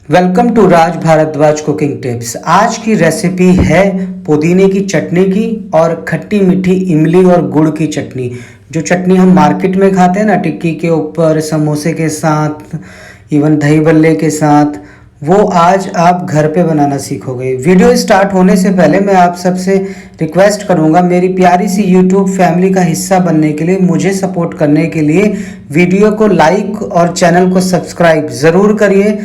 Welcome to Raj Bhardwaj cooking tips. आज की recipe है पुदीने की चटनी की और खट्टी मीठी इमली और गुड़ की चटनी। जो चटनी हम मार्केट में खाते हैं ना, टिक्की के ऊपर, समोसे के साथ, इवन दही बल्ले के साथ, वो आज आप घर पे बनाना सीखोगे। वीडियो स्टार्ट होने से पहले मैं आप सबसे रिक्वेस्ट करूंगा, मेरी प्यारी सी यूट्यूब फैमिली का हिस्सा बनने के लिए, मुझे सपोर्ट करने के लिए वीडियो को लाइक और चैनल को सब्सक्राइब ज़रूर करिए।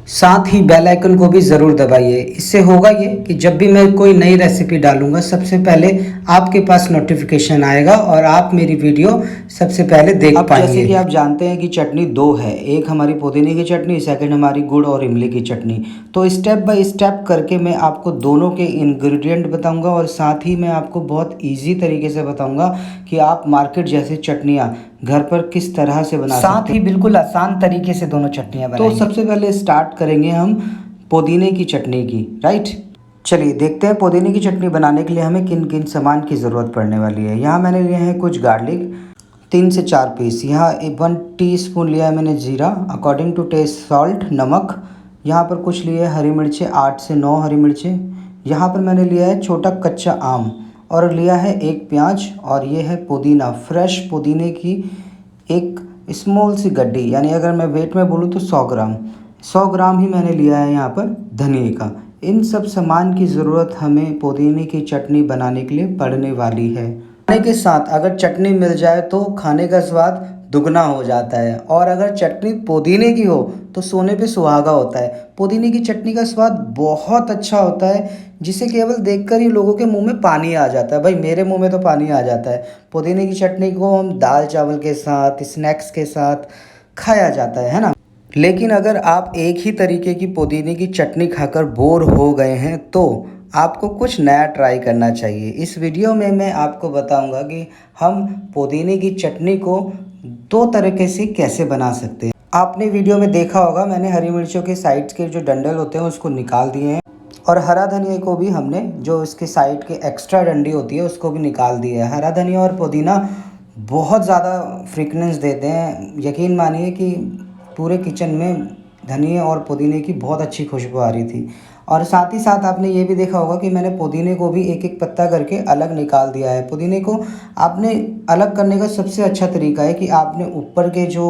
साथ ही बेल आइकन को भी ज़रूर दबाइए। इससे होगा ये कि जब भी मैं कोई नई रेसिपी डालूंगा सबसे पहले आपके पास नोटिफिकेशन आएगा और आप मेरी वीडियो सबसे पहले देख पाएंगे। जैसे कि आप जानते हैं कि चटनी दो है, एक हमारी पुदीने की चटनी, सेकंड हमारी गुड़ और इमली की चटनी। तो स्टेप बाय स्टेप करके मैं आपको दोनों के इंग्रेडिएंट बताऊंगा और साथ ही मैं आपको बहुत ईजी तरीके से बताऊंगा कि आप मार्केट जैसी चटनियाँ घर पर किस तरह से बना सकते हैं। साथ ही बिल्कुल आसान तरीके से दोनों चटनियाँ बनाएंगे। तो सबसे पहले स्टार्ट करेंगे हम पुदीने की चटनी की, राइट। चलिए देखते हैं पुदीने की चटनी बनाने के लिए हमें किन किन सामान की ज़रूरत पड़ने वाली है। यहाँ मैंने लिए हैं कुछ गार्लिक, 3 से 4 पीस। यहाँ 1 टीस्पून लिया है मैंने जीरा, अकॉर्डिंग टू टेस्ट सॉल्ट, नमक। यहाँ पर कुछ लिए हरी मिर्चें, 8 से 9 हरी मिर्चें। यहाँ पर मैंने लिया है छोटा कच्चा आम और लिया है 1 प्याज। और ये है पुदीना, फ्रेश पुदीने की एक स्मॉल सी गड्डी, यानी अगर मैं वेट में बोलूँ तो 100 ग्राम, 100 ग्राम ही मैंने लिया है यहाँ पर धनिए का। इन सब सामान की ज़रूरत हमें पुदीने की चटनी बनाने के लिए पड़ने वाली है। खाने के साथ अगर चटनी मिल जाए तो खाने का स्वाद दुगना हो जाता है, और अगर चटनी पुदीने की हो तो सोने पे सुहागा होता है। पुदीने की चटनी का स्वाद बहुत अच्छा होता है, जिसे केवल देखकर ही लोगों के मुंह में पानी आ जाता है। भाई मेरे मुंह में तो पानी आ जाता है। पुदीने की चटनी को हम दाल चावल के साथ, स्नैक्स के साथ खाया जाता है ना। लेकिन अगर आप एक ही तरीके की पुदीने की चटनी खाकर बोर हो गए हैं तो आपको कुछ नया ट्राई करना चाहिए। इस वीडियो में मैं आपको बताऊंगा कि हम पुदीने की चटनी को 2 तरीके से कैसे बना सकते हैं। आपने वीडियो में देखा होगा, मैंने हरी मिर्चों के साइड के जो डंडल होते हैं उसको निकाल दिए हैं, और हरा धनिया को भी हमने, जो इसके साइड के एक्स्ट्रा डंडी होती है उसको भी निकाल दिया है। हरा धनिया और पुदीना बहुत ज़्यादा फ्रेगनेंस देते हैं। यकीन मानिए कि पूरे किचन में धनिया और पुदीने की बहुत अच्छी खुशबू आ रही थी। और साथ ही साथ आपने ये भी देखा होगा कि मैंने पुदीने को भी एक एक पत्ता करके अलग निकाल दिया है। पुदीने को आपने अलग करने का सबसे अच्छा तरीका है कि आपने ऊपर के जो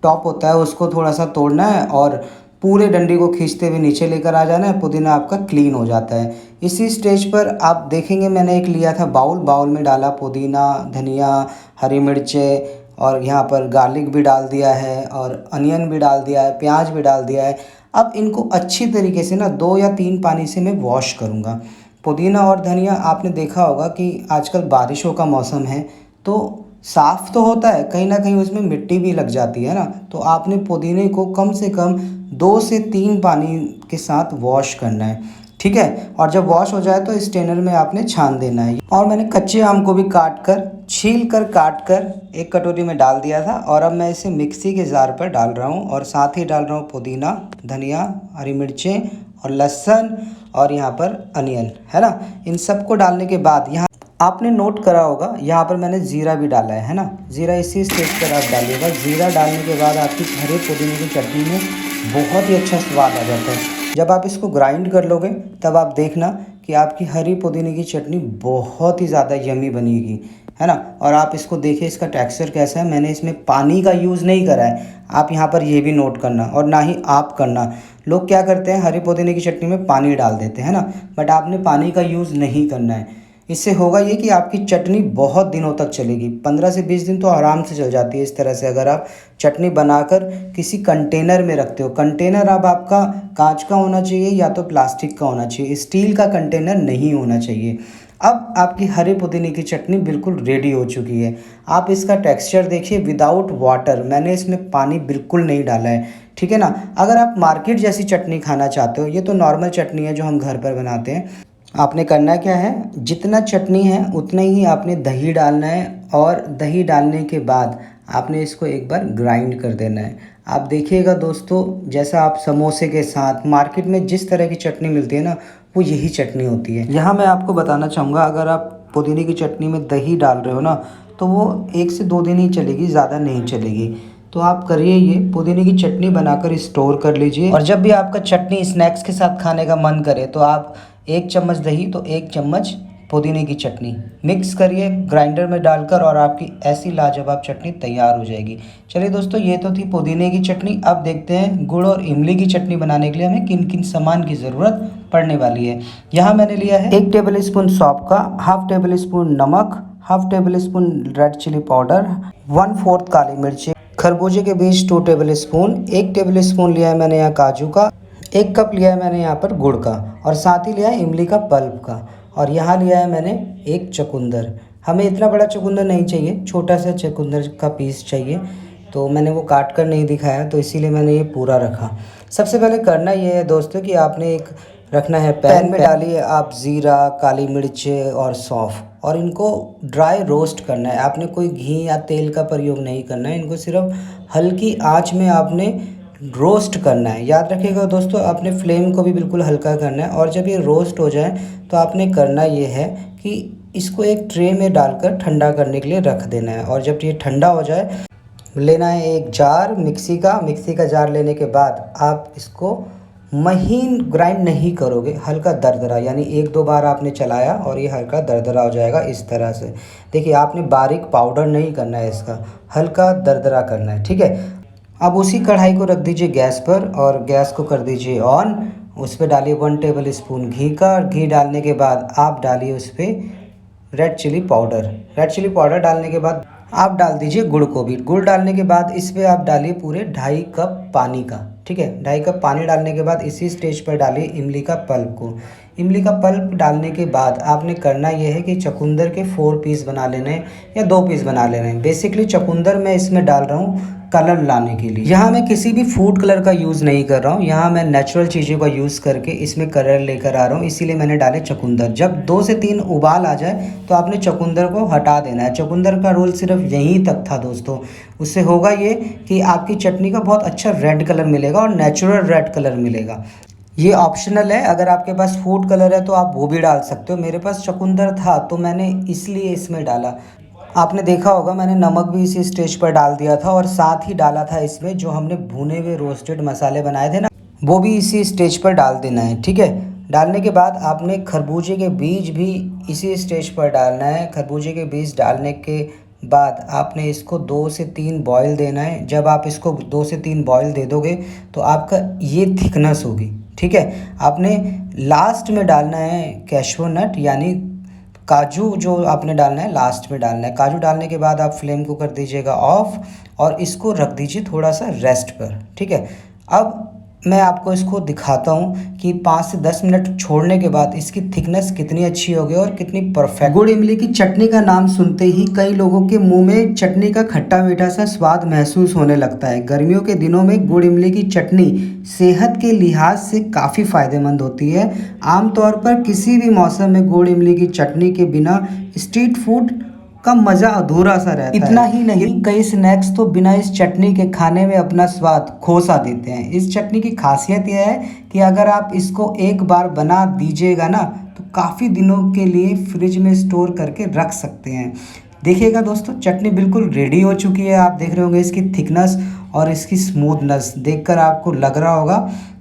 टॉप होता है उसको थोड़ा सा तोड़ना है और पूरे डंडी को खींचते हुए नीचे लेकर आ जाना है। पुदीना आपका क्लीन हो जाता है। इसी स्टेज पर आप देखेंगे मैंने एक लिया था बाउल, बाउल में डाला पुदीना, धनिया, हरी मिर्चें, और यहाँ पर गार्लिक भी डाल दिया है और अनियन भी डाल दिया है, प्याज भी डाल दिया है। अब इनको अच्छी तरीके से ना 2 या 3 पानी से मैं वॉश करूँगा। पुदीना और धनिया आपने देखा होगा कि आजकल बारिशों का मौसम है तो साफ़ तो होता है, कहीं ना कहीं उसमें मिट्टी भी लग जाती है ना। तो आपने पुदीने को कम से कम 2 से 3 पानी के साथ वॉश करना है, ठीक है। और जब वॉश हो जाए तो स्ट्रेनर में आपने छान देना है। और मैंने कच्चे आम को भी छील कर काट कर एक कटोरी में डाल दिया था, और अब मैं इसे मिक्सी के जार पर डाल रहा हूँ, और साथ ही डाल रहा हूँ पुदीना, धनिया, हरी मिर्चें और लहसुन, और यहाँ पर अनियन है ना। इन सब को डालने के बाद यहाँ आपने नोट करा होगा, यहाँ पर मैंने ज़ीरा भी डाला है ना। ज़ीरा इसी स्टेज पर आप डालिएगा। ज़ीरा डालने के बाद आपकी हरे पुदीने की चटनी में बहुत ही अच्छा स्वाद आ जाता है। जब आप इसको ग्राइंड कर लोगे तब आप देखना कि आपकी हरी पुदीने की चटनी बहुत ही ज़्यादा यमी बनेगी, है ना। और आप इसको देखिए, इसका टेक्सचर कैसा है। मैंने इसमें पानी का यूज़ नहीं करा है, आप यहाँ पर ये भी नोट करना, और ना ही आप करना। लोग क्या करते हैं, हरी पुदीने की चटनी में पानी डाल देते हैं ना, बट आपने पानी का यूज़ नहीं करना है। इससे होगा ये कि आपकी चटनी बहुत दिनों तक चलेगी, 15 से 20 दिन तो आराम से चल जाती है इस तरह से, अगर आप चटनी बनाकर किसी कंटेनर में रखते हो। कंटेनर अब आपका कांच का होना चाहिए या तो प्लास्टिक का होना चाहिए, स्टील का कंटेनर नहीं होना चाहिए। अब आपकी हरे पुदीने की चटनी बिल्कुल रेडी हो चुकी है। आप इसका टेक्सचर देखिए, विदाउट वाटर, मैंने इसमें पानी बिल्कुल नहीं डाला है, ठीक है ना। अगर आप मार्केट जैसी चटनी खाना चाहते हो, ये तो नॉर्मल चटनी है जो हम घर पर बनाते हैं। आपने करना क्या है, जितना चटनी है उतना ही आपने दही डालना है, और दही डालने के बाद आपने इसको एक बार ग्राइंड कर देना है। आप देखिएगा दोस्तों, जैसा आप समोसे के साथ मार्केट में जिस तरह की चटनी मिलती है ना, वो यही चटनी होती है। यहाँ मैं आपको बताना चाहूँगा, अगर आप पुदीने की चटनी में दही डाल रहे हो ना, तो वो 1 से 2 दिन ही चलेगी, ज़्यादा नहीं चलेगी। तो आप करिए ये पुदीने की चटनी बनाकर स्टोर कर लीजिए। और जब भी आपका चटनी स्नैक्स के साथ खाने का मन करे तो आप 1 चम्मच दही तो 1 चम्मच पुदीने की चटनी मिक्स करिए ग्राइंडर में डालकर और आपकी ऐसी लाजवाब चटनी तैयार हो जाएगी। चलिए दोस्तों, ये तो थी पुदीने की चटनी। अब देखते हैं गुड़ और इमली की चटनी बनाने के लिए हमें किन किन सामान की ज़रूरत पड़ने वाली है। यहाँ मैंने लिया है 1 टेबल स्पून सौंफ का, हाफ टेबल स्पून नमक, half tablespoon red chilli powder, 1/4 काली मिर्च, खरबूजे के बीज 2 टेबल स्पून, 1 टेबल स्पून लिया है मैंने यहाँ काजू का, 1 कप लिया है मैंने यहाँ पर गुड़ का, और साथ ही लिया है इमली का पल्प का, और यहाँ लिया है मैंने 1 चुकंदर। हमें इतना बड़ा चुकंदर नहीं चाहिए, छोटा सा चुकंदर का पीस चाहिए, तो मैंने वो काट कर नहीं दिखाया, तो इसीलिए मैंने ये पूरा रखा। सबसे पहले करना ये है दोस्तों कि आपने एक रखना है पैन में डालिए आप ज़ीरा, काली मिर्च और सौंफ, और इनको ड्राई रोस्ट करना है। आपने कोई घी या तेल का प्रयोग नहीं करना है, इनको सिर्फ हल्की आंच में आपने रोस्ट करना है। याद रखिएगा दोस्तों, आपने फ्लेम को भी बिल्कुल हल्का करना है। और जब ये रोस्ट हो जाए तो आपने करना ये है कि इसको एक ट्रे में डालकर ठंडा करने के लिए रख देना है। और जब ये ठंडा हो जाए, लेना है एक जार मिक्सी का जार लेने के बाद आप इसको महीन ग्राइंड नहीं करोगे, हल्का दरदरा, यानी 1-2 बार आपने चलाया और ये हल्का दरदरा हो जाएगा इस तरह से। देखिए, आपने बारीक पाउडर नहीं करना है इसका, हल्का दरदरा करना है, ठीक है। अब उसी कढ़ाई को रख दीजिए गैस पर और गैस को कर दीजिए ऑन। उस पर डालिए 1 टेबल स्पून घी का, और घी डालने के बाद आप डालिए उस पर रेड चिली पाउडर डालने के बाद आप डाल दीजिए गुड़ को भी। गुड़ डालने के बाद इस पर आप डालिए पूरे 2.5 कप पानी का, ठीक है। 2.5 कप पानी डालने के बाद इसी स्टेज पर डालिए इमली का पल्प को। इमली का पल्प डालने के बाद आपने करना यह है कि चुकंदर के 4 पीस बना लेने हैं या 2 पीस बना लेने हैं। बेसिकली चुकंदर मैं इसमें डाल रहा हूँ कलर लाने के लिए। यहाँ मैं किसी भी फूड कलर का यूज़ नहीं कर रहा हूँ, यहाँ मैं नेचुरल चीज़ों का यूज़ करके इसमें कलर लेकर आ रहा हूँ, इसीलिए मैंने डाले चुकंदर। जब 2 से 3 उबाल आ जाए तो आपने चुकंदर को हटा देना है। चुकंदर का रोल सिर्फ यहीं तक था दोस्तों। उससे होगा ये कि आपकी चटनी का बहुत अच्छा रेड कलर मिलेगा और नेचुरल रेड कलर मिलेगा। ये ऑप्शनल है, अगर आपके पास फूड कलर है तो आप वो भी डाल सकते हो। मेरे पास चुकंदर था तो मैंने इसलिए इसमें डाला। आपने देखा होगा मैंने नमक भी इसी स्टेज पर डाल दिया था, और साथ ही डाला था इसमें जो हमने भुने हुए रोस्टेड मसाले बनाए थे ना, वो भी इसी स्टेज पर डाल देना है, ठीक है। डालने के बाद आपने खरबूजे के बीज भी इसी स्टेज पर डालना है। खरबूजे के बीज डालने के बाद आपने इसको 2 से 3 बॉयल देना है। जब आप इसको 2 से 3 बॉयल दे दोगे तो आपका ये थिकनेस होगी, ठीक है। आपने लास्ट में डालना है कैशू नट, यानी काजू, जो आपने डालना है लास्ट में डालना है। काजू डालने के बाद आप फ्लेम को कर दीजिएगा ऑफ और इसको रख दीजिए थोड़ा सा रेस्ट पर, ठीक है। अब मैं आपको इसको दिखाता हूँ कि 5 से 10 मिनट छोड़ने के बाद इसकी थिकनेस कितनी अच्छी होगी और कितनी परफेक्ट। गुड़ इमली की चटनी का नाम सुनते ही कई लोगों के मुंह में चटनी का खट्टा मीठा सा स्वाद महसूस होने लगता है। गर्मियों के दिनों में गुड़ इमली की चटनी सेहत के लिहाज से काफ़ी फ़ायदेमंद होती है। आमतौर पर किसी भी मौसम में गुड़ इमली की चटनी के बिना स्ट्रीट फूड का मज़ा अधूरा सा रहता है। इतना ही नहीं, कई स्नैक्स तो बिना इस चटनी के खाने में अपना स्वाद खो सा देते हैं। इस चटनी की खासियत यह है कि अगर आप इसको एक बार बना दीजिएगा ना तो काफ़ी दिनों के लिए फ्रिज में स्टोर करके रख सकते हैं। देखिएगा दोस्तों, चटनी बिल्कुल रेडी हो चुकी है। आप देख रहे होंगे इसकी थिकनेस और इसकी स्मूथनेस देखकर आपको लग रहा होगा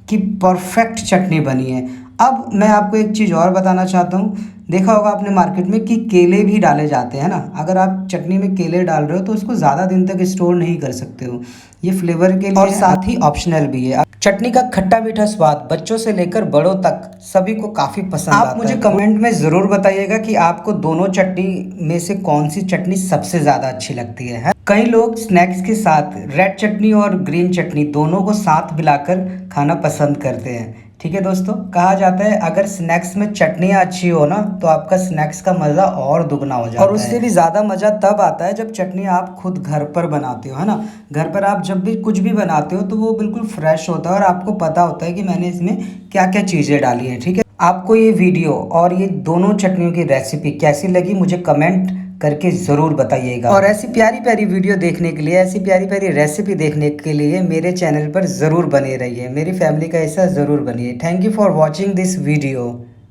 कि परफेक्ट चटनी बनी है। अब मैं आपको एक चीज़ और बताना चाहता हूँ। देखा होगा आपने मार्केट में कि केले भी डाले जाते हैं ना। अगर आप चटनी में केले डाल रहे हो तो उसको ज़्यादा दिन तक स्टोर नहीं कर सकते हो, ये फ्लेवर के लिए और साथ ही ऑप्शनल भी है। चटनी का खट्टा मीठा स्वाद बच्चों से लेकर बड़ों तक सभी को काफ़ी पसंद आता है। आप मुझे कमेंट में ज़रूर बताइएगा कि आपको दोनों चटनी में से कौन सी चटनी सबसे ज़्यादा अच्छी लगती है। कई लोग स्नैक्स के साथ रेड चटनी और ग्रीन चटनी दोनों को साथ मिलाकर खाना पसंद करते हैं। ठीक है दोस्तों, कहा जाता है अगर स्नैक्स में चटनियाँ अच्छी हो ना तो आपका स्नैक्स का मज़ा और दुगना हो जाता है। और उससे भी ज़्यादा मज़ा तब आता है जब चटनी आप खुद घर पर बनाते हो, है ना। घर पर आप जब भी कुछ भी बनाते हो तो वो बिल्कुल फ्रेश होता है और आपको पता होता है कि मैंने इसमें क्या क्या चीज़ें डाली हैं। ठीक है, आपको ये वीडियो और ये दोनों चटनियों की रेसिपी कैसी लगी मुझे कमेंट करके ज़रूर बताइएगा। और ऐसी प्यारी प्यारी वीडियो देखने के लिए, ऐसी प्यारी प्यारी रेसिपी देखने के लिए मेरे चैनल पर ज़रूर बने रहिए, मेरी फैमिली का हिस्सा ज़रूर बनिए। Thank you for watching this video.